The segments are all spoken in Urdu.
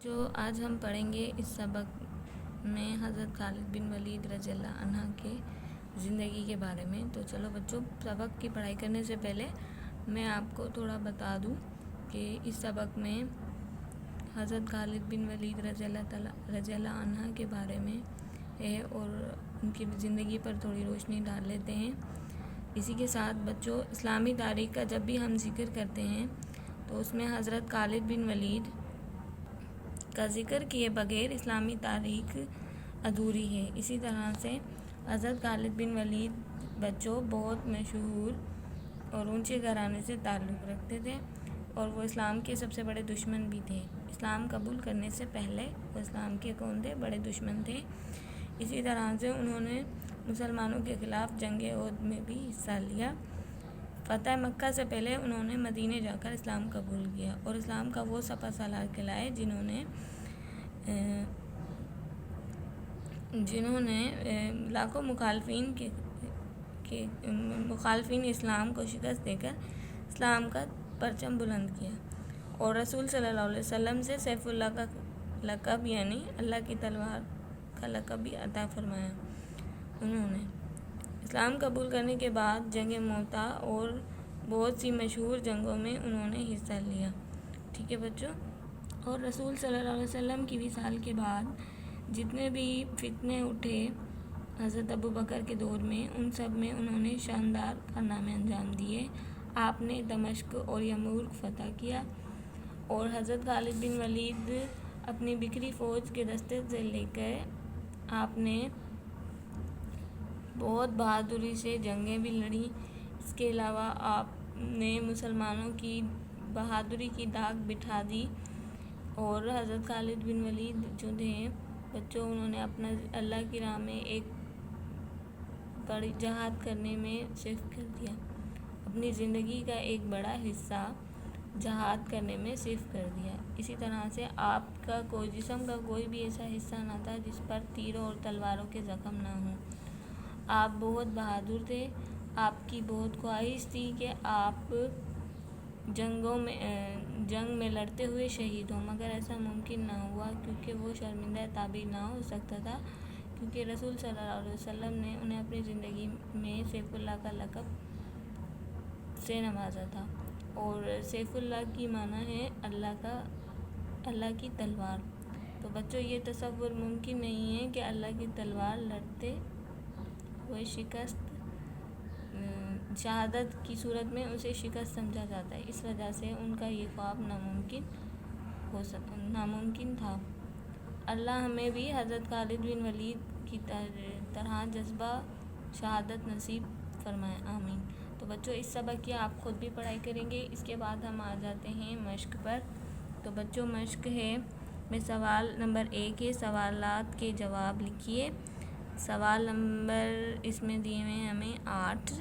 جو آج ہم پڑھیں گے اس سبق میں حضرت خالد بن ولید رضی اللہ عنہ کے زندگی کے بارے میں۔ تو چلو بچوں، سبق کی پڑھائی کرنے سے پہلے میں آپ کو تھوڑا بتا دوں کہ اس سبق میں حضرت خالد بن ولید رضی اللہ عنہ کے بارے میں ہے اور ان کی زندگی پر تھوڑی روشنی ڈال لیتے ہیں۔ اسی کے ساتھ بچوں، اسلامی تاریخ کا جب بھی ہم ذکر کرتے ہیں تو اس میں حضرت خالد بن ولید کا ذکر کیے بغیر اسلامی تاریخ ادھوری ہے۔ اسی طرح سے حضرت خالد بن ولید بچوں بہت مشہور اور اونچے گھرانے سے تعلق رکھتے تھے اور وہ اسلام کے سب سے بڑے دشمن بھی تھے۔ اسلام قبول کرنے سے پہلے وہ اسلام کے کون تھے؟ بڑے دشمن تھے۔ اسی طرح سے انہوں نے مسلمانوں کے خلاف جنگ احد میں بھی حصہ لیا۔ فتح مکہ سے پہلے انہوں نے مدینے جا کر اسلام قبول کیا اور اسلام کا وہ سپہ سالار کہلائے جنہوں نے لاکھوں مخالفین اسلام کو شکست دے کر اسلام کا پرچم بلند کیا اور رسول صلی اللہ علیہ وسلم سے سیف اللہ کا لقب یعنی اللہ کی تلوار کا لقب بھی عطا فرمایا۔ انہوں نے اسلام قبول کرنے کے بعد جنگ موتا اور بہت سی مشہور جنگوں میں انہوں نے حصہ لیا۔ ٹھیک ہے بچوں، اور رسول صلی اللہ علیہ وسلم کی وصال کے بعد جتنے بھی فتنے اٹھے حضرت ابوبکر کے دور میں، ان سب میں انہوں نے شاندار کارنامے انجام دیے۔ آپ نے دمشق اور یرموک فتح کیا اور حضرت خالد بن ولید اپنی بکھری فوج کے دستے سے لے کر آپ نے بہت بہادری سے جنگیں بھی لڑیں۔ اس کے علاوہ آپ نے مسلمانوں کی بہادری کی داغ بٹھا دی اور حضرت خالد بن ولید جو تھے بچوں، انہوں نے اپنا اللہ کی راہ میں ایک بڑی جہاد کرنے میں صرف کر دیا۔ اپنی زندگی کا ایک بڑا حصہ جہاد کرنے میں صرف کر دیا۔ اسی طرح سے آپ کا جسم کا کوئی بھی ایسا حصہ نہ تھا جس پر تیروں اور تلواروں کے زخم نہ ہوں۔ آپ بہت بہادر تھے۔ آپ کی بہت خواہش تھی کہ آپ جنگ میں لڑتے ہوئے شہید ہوں، مگر ایسا ممکن نہ ہوا کیونکہ وہ شرمندہ تعبیر نہ ہو سکتا تھا، کیونکہ رسول صلی اللہ علیہ وسلم نے انہیں اپنی زندگی میں سیف اللہ کا لقب سے نوازا تھا اور سیف اللہ کی معنی ہے اللہ کی تلوار۔ تو بچوں، یہ تصور ممکن نہیں ہے کہ اللہ کی تلوار لڑتے ہوئے شہادت کی صورت میں اسے شکست سمجھا جاتا ہے، اس وجہ سے ان کا یہ خواب ناممکن تھا۔ اللہ ہمیں بھی حضرت خالد بن ولید کی طرح جذبہ شہادت نصیب فرمائے، آمین۔ تو بچوں، اس سبق کی آپ خود بھی پڑھائی کریں گے۔ اس کے بعد ہم آ جاتے ہیں مشق پر۔ تو بچوں، مشق ہے میں سوال نمبر 1 ہے، سوالات کے جواب لکھیے۔ سوال نمبر اس میں دیے ہوئے ہیں ہمیں 8۔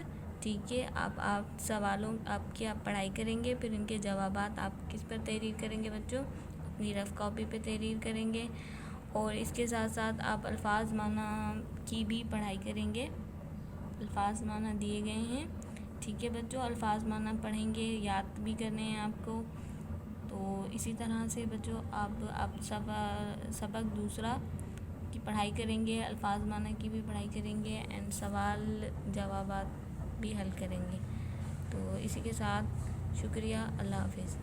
ٹھیک ہے، آپ سوالوں آپ پڑھائی کریں گے، پھر ان کے جوابات آپ کس پر تحریر کریں گے بچوں؟ اپنی رف کاپی پہ تحریر کریں گے اور اس کے ساتھ ساتھ آپ الفاظ معنی کی بھی پڑھائی کریں گے۔ الفاظ معنی دیے گئے ہیں، ٹھیک ہے بچوں، الفاظ معنی پڑھیں گے، یاد بھی کرنے ہیں آپ کو۔ تو اسی طرح سے بچوں آپ سبق دوسرا کی پڑھائی کریں گے، الفاظ معنی کی بھی پڑھائی کریں گے اینڈ سوال جوابات بھی حل کریں گے۔ تو اسی کے ساتھ شکریہ، اللہ حافظ۔